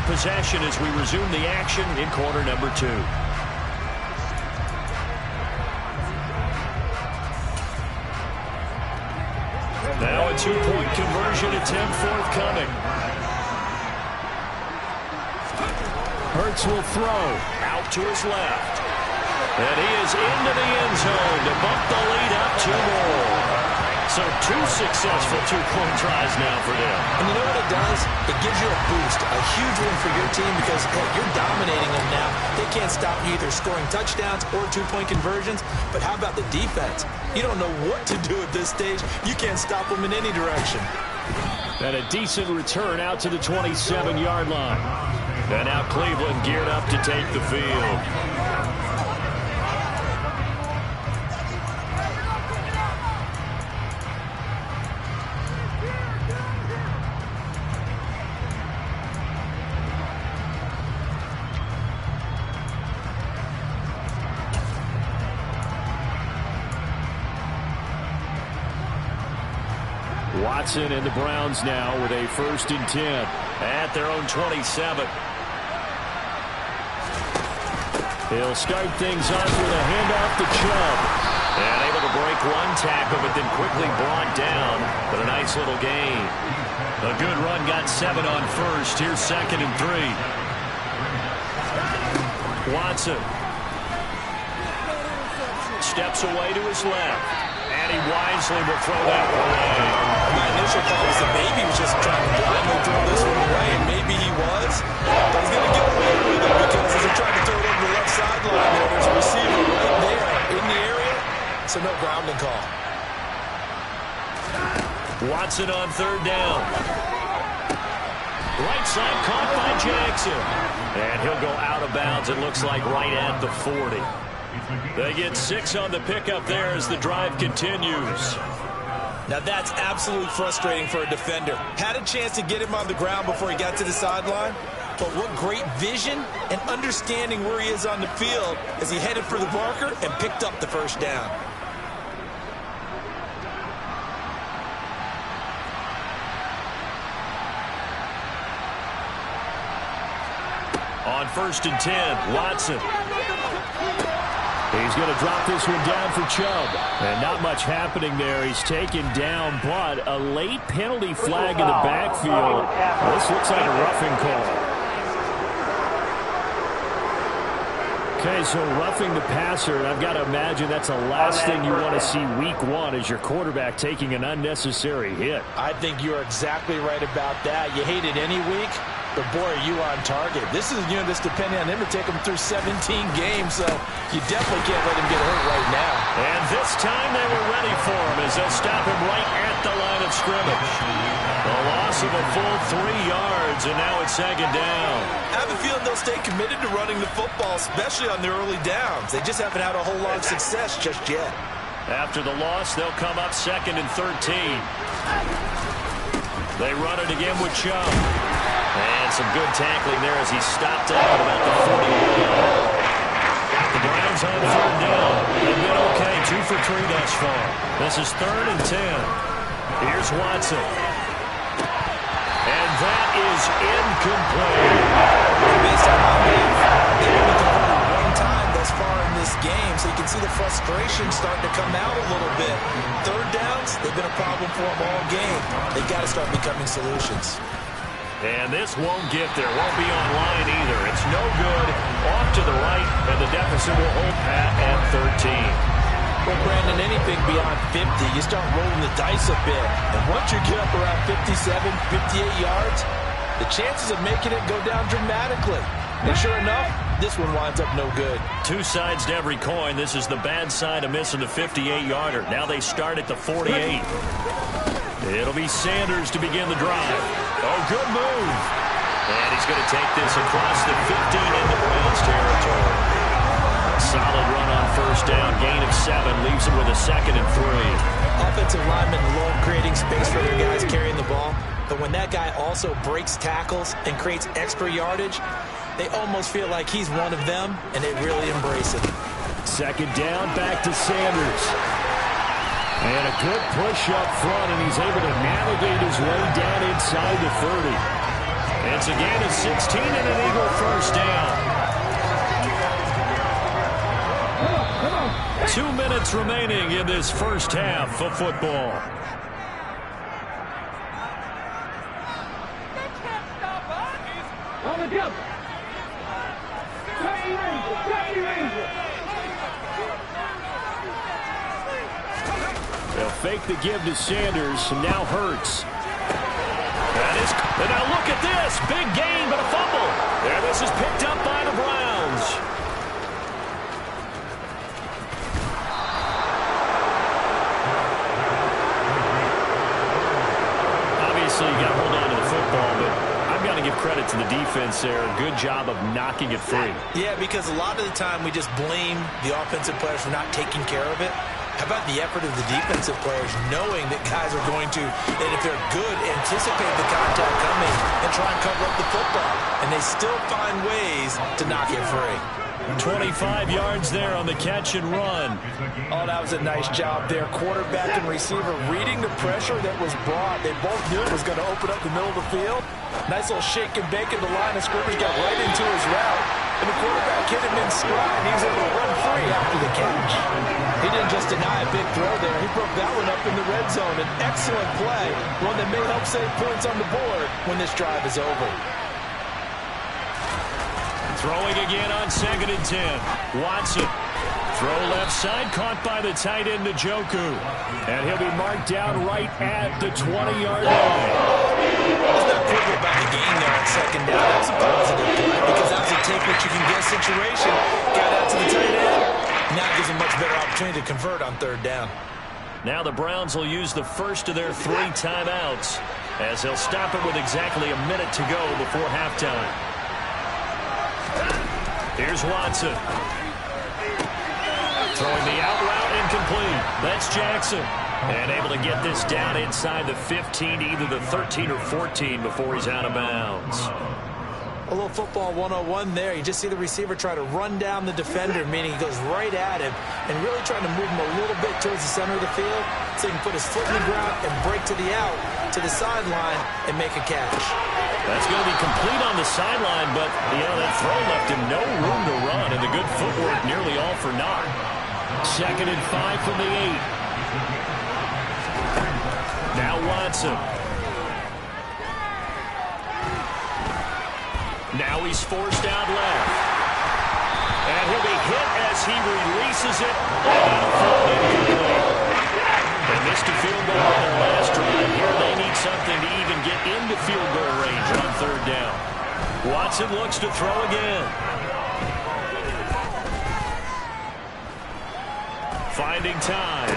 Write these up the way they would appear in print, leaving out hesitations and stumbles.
possession as we resume the action in quarter number 2. Now a 2-point conversion attempt forthcoming. Hurts will throw out to his left. And he is into the end zone to bump the lead up 2 more. So 2 successful 2-point tries now for them. And you know what it does? It gives you a boost, a huge win for your team because, hey, you're dominating them now. They can't stop you either scoring touchdowns or 2-point conversions. But how about the defense? You don't know what to do at this stage. You can't stop them in any direction. And a decent return out to the 27-yard line. And now Cleveland geared up to take the field. Watson and the Browns now with a 1st and 10 at their own 27. He'll start things off with a handoff to Chubb. And able to break 1 tackle, but then quickly brought down. But a nice little gain. A good run, got 7 on 1st. Here's 2nd and 3. Watson steps away to his left. And he wisely will throw that one away. My initial thought was that maybe he was just trying to blindly throw this one away, and maybe he was. But he's going to get away with it because as he tried to throw it over the left sideline, there's a receiver right there in the area, so no grounding call. Watson on 3rd down. Right side caught by Jackson. And he'll go out of bounds, it looks like right at the 40. They get 6 on the pickup there as the drive continues. Now that's absolutely frustrating for a defender. Had a chance to get him on the ground before he got to the sideline, but what great vision and understanding where he is on the field as he headed for the marker and picked up the 1st down. On 1st and 10, Watson. He's going to drop this one down for Chubb. And not much happening there. He's taken down, but a late penalty flag in the backfield. This looks like a roughing call. Okay, so roughing the passer, and I've got to imagine that's the last thing you want to see week 1 as your quarterback taking an unnecessary hit. I think you're exactly right about that. You hate it any week, but boy, are you on target. This is, this depending on him to take him through 17 games, so you definitely can't let him get hurt right now. And this time they were ready for him as they'll stop him right at the line of scrimmage. A loss of a full 3 yards, and now it's 2nd down. I have a feeling they'll stay committed to running the football, especially on their early downs. They just haven't had a whole lot of success just yet. After the loss, they'll come up 2nd and 13. They run it again with Chubb. And some good tackling there as he stopped out about the 41. The Browns on 3rd down. They've been okay, 2 for 3 thus far. This is 3rd and 10. Here's Watson. And that is incomplete. Based on my belief, they've only converted 1 time thus far in this game, so you can see the frustration starting to come out a little bit. 3rd downs, they've been a problem for them all game. They've got to start becoming solutions. And this won't get there. Won't be online either. It's no good. Off to the right, and the deficit will hold pat at 13. Well, Brandon, anything beyond 50, you start rolling the dice a bit. And once you get up around 57, 58 yards, the chances of making it go down dramatically. And sure enough, this one winds up no good. 2 sides to every coin. This is the bad side of missing the 58-yarder. Now they start at the 48. It'll be Sanders to begin the drive. Oh, good move. And he's going to take this across the 15 into Browns territory. A solid run on 1st down. Gain of 7 leaves him with a 2nd and 3. Offensive linemen love creating space for their guys carrying the ball. But when that guy also breaks tackles and creates extra yardage, they almost feel like he's one of them, and they really embrace it. 2nd down, back to Sanders. And a good push up front, and he's able to navigate his way down inside the 30. It's a gain of 16 and an Eagle first down. 2 minutes remaining in this first half of football. They'll fake the give to Sanders. Now Hurts. And now look at this. Big gain, but a fumble. There, this is picked up by the Browns. Obviously, you got to hold on to the football, but I've got to give credit to the defense there. Good job of knocking it free. Yeah, because a lot of the time we just blame the offensive players for not taking care of it. How about the effort of the defensive players knowing that guys are going to, and if they're good, anticipate the contact coming and try and cover up the football. And they still find ways to knock it free. 25 yards there on the catch and run. Oh, that was a nice job there. Quarterback and receiver reading the pressure that was brought. They both knew it was going to open up the middle of the field. Nice little shake and bake in the line of scrimmage, got right into his route. And the quarterback hit him in stride, and he was able to run free after the catch. He didn't just deny a big throw there. He broke that one up in the red zone. An excellent play, one that may help save points on the board when this drive is over. Throwing again on 2nd and 10. Watson. Throw left side, caught by the tight end Njoku. And he'll be marked down right at the 20-yard line. Let's not quibble about the gain there on 2nd down. That was a positive play because that was a take what you can get situation. Got out to the tight end. Now it gives him much better opportunity to convert on 3rd down. Now the Browns will use the first of their 3 timeouts as they'll stop it with exactly a minute to go before halftime. Here's Watson. Throwing the out route incomplete. That's Jackson. And able to get this down inside the 15, either the 13 or 14 before he's out of bounds. A little football 101 there. You just see the receiver try to run down the defender, meaning he goes right at him and really trying to move him a little bit towards the center of the field so he can put his foot in the ground and break to the out, to the sideline, and make a catch. That's going to be complete on the sideline, but, that throw left him no room to run, and the good footwork nearly all for naught. 2nd and 5 from the 8. Now Watson. Now he's forced out left. And he'll be hit as he releases it. They missed a field goal on their last drive. Here they need something to even get into field goal range on 3rd down. Watson looks to throw again. Finding time.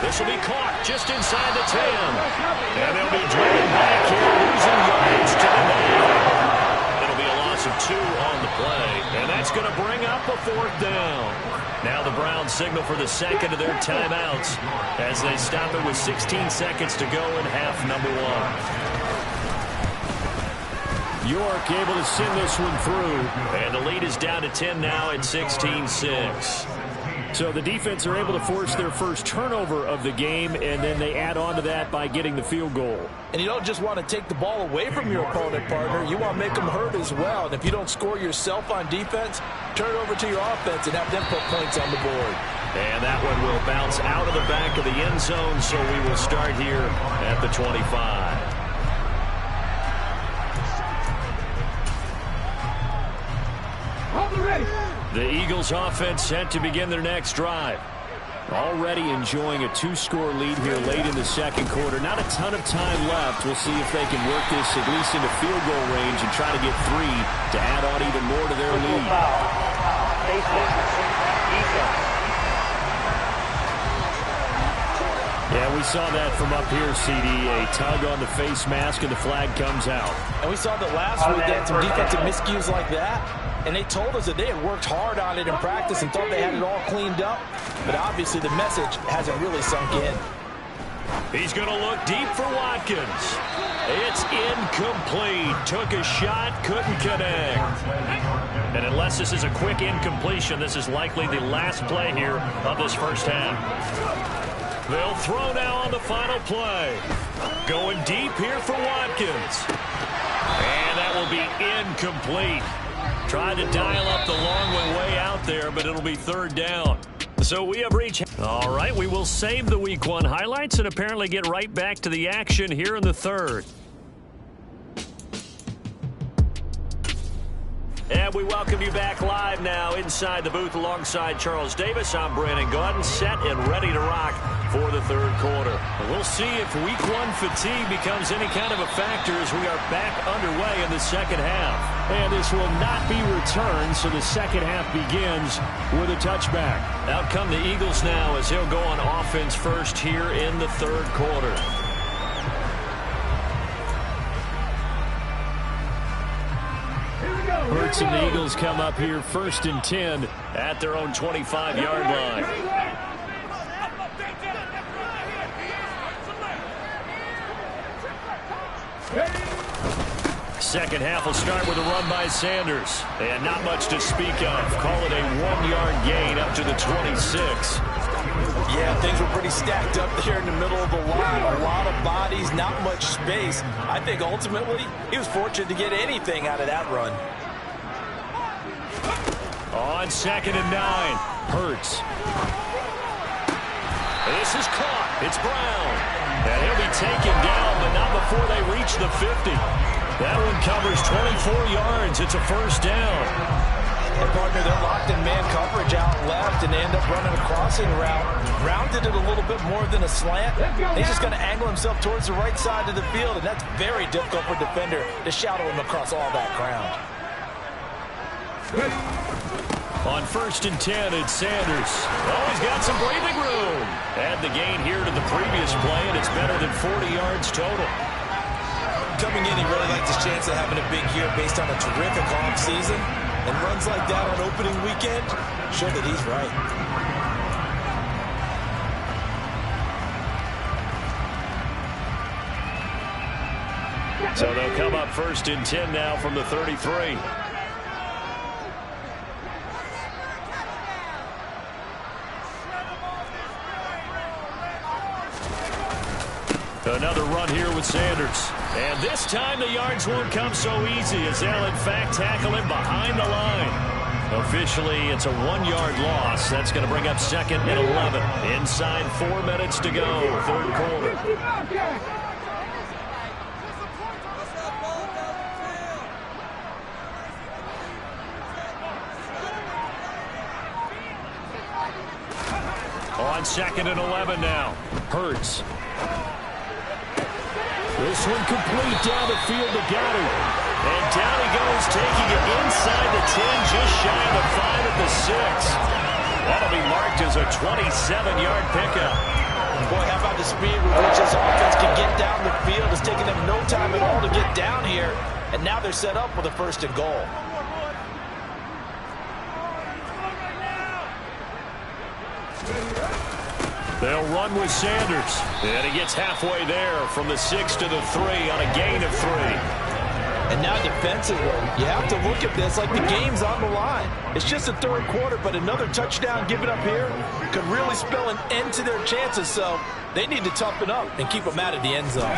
This will be caught just inside the 10. And they'll be driven back here, losing yards to the 9. It'll be a loss of 2 on the play. And that's going to bring up a 4th down. Now the Browns signal for the 2nd of their timeouts as they stop it with 16 seconds to go in half number 1. York able to send this one through. And the lead is down to 10 now at 16-6. So the defense are able to force their first turnover of the game, and then they add on to that by getting the field goal. And you don't just want to take the ball away from your opponent, partner. You want to make them hurt as well. And if you don't score yourself on defense, turn it over to your offense and have them put points on the board. And that one will bounce out of the back of the end zone, so we will start here at the 25. The Eagles offense set to begin their next drive. Already enjoying a 2-score lead here late in the 2nd quarter. Not a ton of time left. We'll see if they can work this at least into field goal range and try to get 3 to add on even more to their lead. Yeah, we saw that from up here, CD. A tug on the face mask, and the flag comes out. And we saw that last week they had some defensive miscues like that. And they told us that they had worked hard on it in practice and thought they had it all cleaned up. But obviously the message hasn't really sunk in. He's going to look deep for Watkins. It's incomplete. Took a shot, couldn't connect. And unless this is a quick incompletion, this is likely the last play here of this first half. They'll throw now on the final play. Going deep here for Watkins. And that will be incomplete. Tried to dial up the long way out there, but it'll be third down. So we have reached. All right, we will save the Week 1 highlights and apparently get right back to the action here in the third. And we welcome you back live now inside the booth alongside Charles Davis. I'm Brandon Gaudin, set and ready to rock for the third quarter. We'll see if Week 1 fatigue becomes any kind of a factor as we are back underway in the second half. And this will not be returned, so the second half begins with a touchback. Out come the Eagles now as he'll go on offense first here in the third quarter. Hurts and the Eagles come up here 1st and 10 at their own 25-yard line. Second half will start with a run by Sanders. And not much to speak of. Call it a 1-yard gain up to the 26. Yeah, things were pretty stacked up there in the middle of the line. A lot of bodies, not much space. I think ultimately he was fortunate to get anything out of that run. On 2nd and 9, Hurts. This is caught. It's Brown. And he'll be taken down, but not before they reach the 50. That one covers 24 yards. It's a first down. And partner, they're locked in man coverage out left, and they end up running a crossing route. Brown did it a little bit more than a slant. He's just going to angle himself towards the right side of the field, and that's very difficult for a defender to shadow him across all that ground. On 1st and 10, it's Sanders. Oh, he's got some breathing room. Add the gain here to the previous play, and it's better than 40 yards total. Coming in, he really liked his chance of having a big year based on a terrific offseason. And runs like that on opening weekend show that he's right. So they'll come up 1st and 10 now from the 33. Another run here with Sanders. And this time the yards won't come so easy as they'll in fact tackle him behind the line. Officially, it's a 1-yard loss. That's going to bring up 2nd and 11. Inside 4 minutes to go, third quarter. On 2nd and 11 now. Hurts. This one complete down the field to Goddard. And down he goes, taking it inside the 10, just shy of the 5 at the 6. That'll be marked as a 27-yard pickup. Boy, how about the speed with which this offense can get down the field? It's taking them no time at all to get down here. And now they're set up with a 1st and goal. They'll run with Sanders. And he gets halfway there from the 6 to the 3 on a gain of 3. And now defensively, you have to look at this like the game's on the line. It's just the third quarter, but another touchdown given up here could really spell an end to their chances. So they need to toughen up and keep them out of the end zone.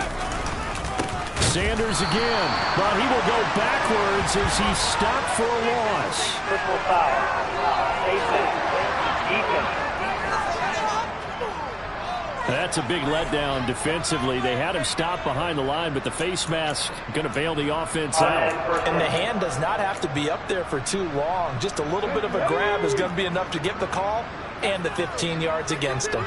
Sanders again, but he will go backwards as he's stopped for a loss. Personal foul. Defense. That's a big letdown defensively. They had him stop behind the line, but the face mask going to bail the offense out. And the hand does not have to be up there for too long. Just a little bit of a grab is going to be enough to get the call and the 15 yards against him.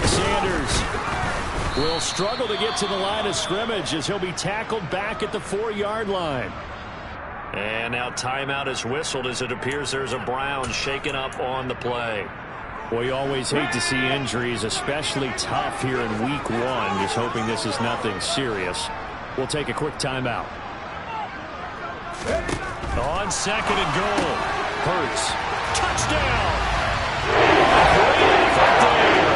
Sanders will struggle to get to the line of scrimmage as he'll be tackled back at the 4-yard line. And now timeout is whistled as it appears there's a Brown shaken up on the play. We always hate to see injuries, especially tough here in week 1. Just hoping this is nothing serious. We'll take a quick timeout. On 2nd and goal. Hurts. Touchdown! Great effort there.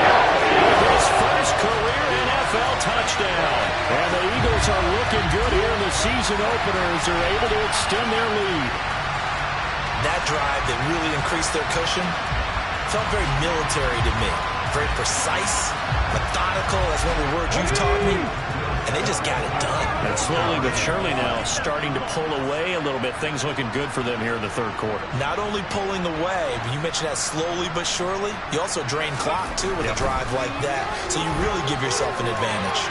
His first career NFL touchdown. And the Eagles are looking good here in the season opener as they're able to extend their lead. That drive that really increased their cushion felt very military to me. very precise, methodical. That's one of the words you've taught me. And they just got it done. And slowly but surely now starting to pull away a little bit. Things looking good for them here in the third quarter. Not only pulling away, but you mentioned that slowly but surely. You also drain clock, too, with a drive like that. So you really give yourself an advantage.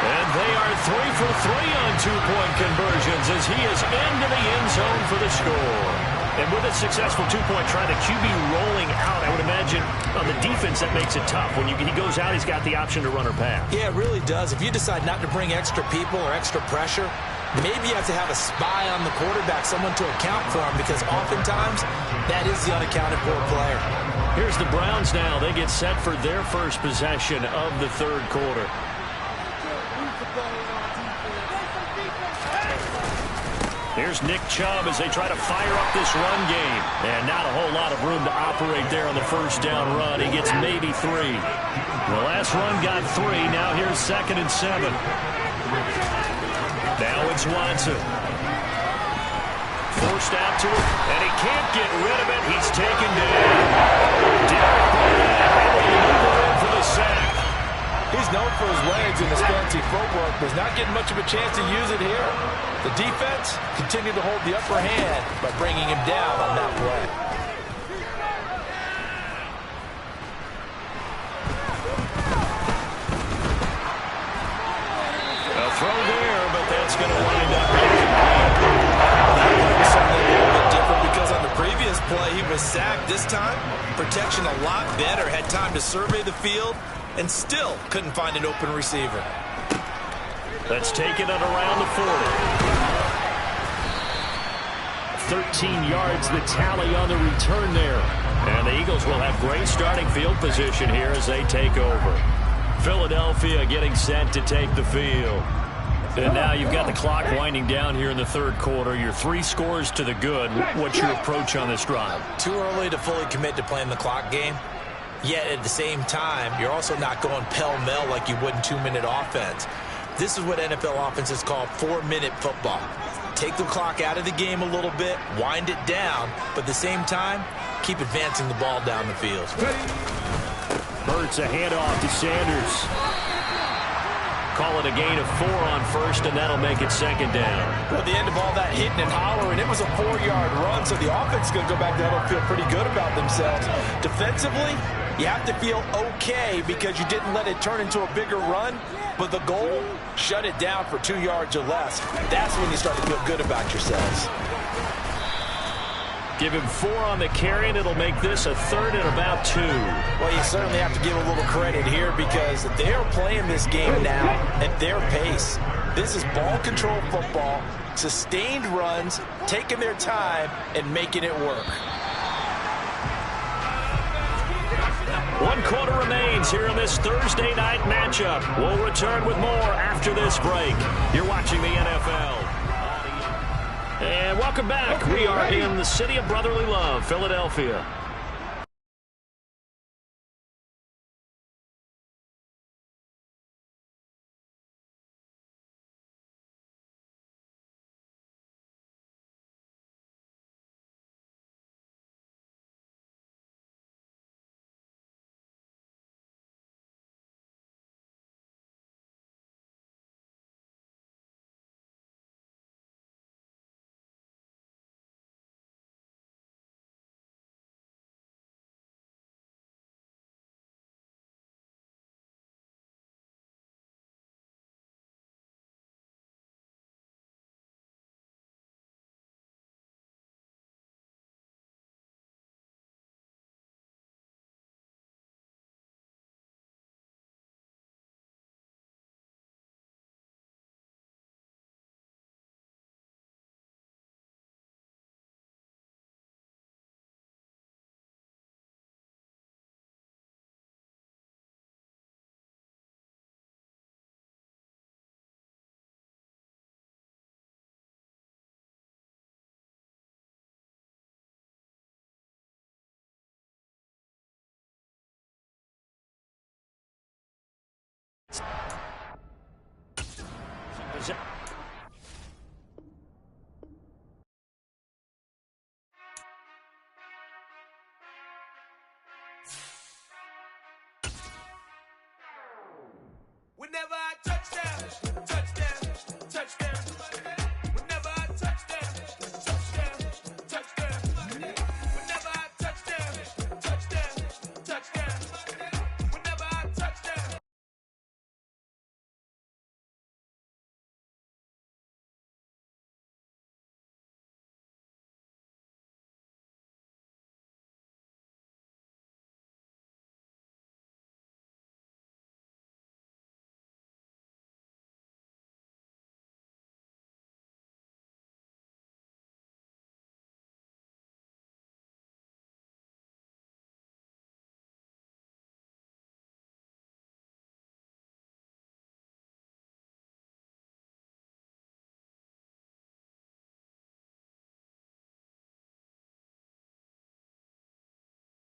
And they are 3 for 3 on two-point conversions as he is into the end zone for the score. And with a successful two-point try, the QB rolling out, I would imagine on the defense that makes it tough. When he goes out, he's got the option to run or pass. Yeah, it really does. If you decide not to bring extra people or extra pressure, maybe you have to have a spy on the quarterback, someone to account for him, because oftentimes that is the unaccounted for player. Here's the Browns now. They get set for their first possession of the third quarter. Here's Nick Chubb as they try to fire up this run game. And not a whole lot of room to operate there on the first down run. He gets maybe 3. The last run got 3. Now here's 2nd and 7. Now it's Watson. Forced out to it, and he can't get rid of it. He's taken down. Derek Barnett able to maneuver in for the sack. He's known for his legs and his fancy footwork, but he's not getting much of a chance to use it here. The defense continued to hold the upper hand by bringing him down on that play. A throw there, but that's going to wind up incomplete. That play was something a little bit different because on the previous play he was sacked. This time, protection a lot better. Had time to survey the field and still couldn't find an open receiver. Let's take it at around the 40. 13 yards the tally on the return there. And the Eagles will have great starting field position here as they take over. Philadelphia getting set to take the field. And now you've got the clock winding down here in the third quarter. Your 3 scores to the good. What's your approach on this drive? Too early to fully commit to playing the clock game. Yet at the same time, you're also not going pell-mell like you would in 2-minute offense. This is what NFL offenses call 4-minute football. Take the clock out of the game a little bit, wind it down, but at the same time, keep advancing the ball down the field. Hurts a handoff to Sanders. Call it a gain of 4 on first, and that'll make it 2nd down. Well, at the end of all that hitting and hollering, it was a 4-yard run, so the offense is going to go back there and feel pretty good about themselves. Defensively, you have to feel okay because you didn't let it turn into a bigger run, but the goal, shut it down for 2 yards or less. That's when you start to feel good about yourselves. Give him 4 on the carry, and it'll make this a 3rd and about 2. Well, you certainly have to give a little credit here because they're playing this game now at their pace. This is ball control football, sustained runs, taking their time, and making it work. 1 quarter remains here in this Thursday night matchup. We'll return with more after this break. You're watching the NFL. And welcome back. We are in the city of brotherly love, Philadelphia.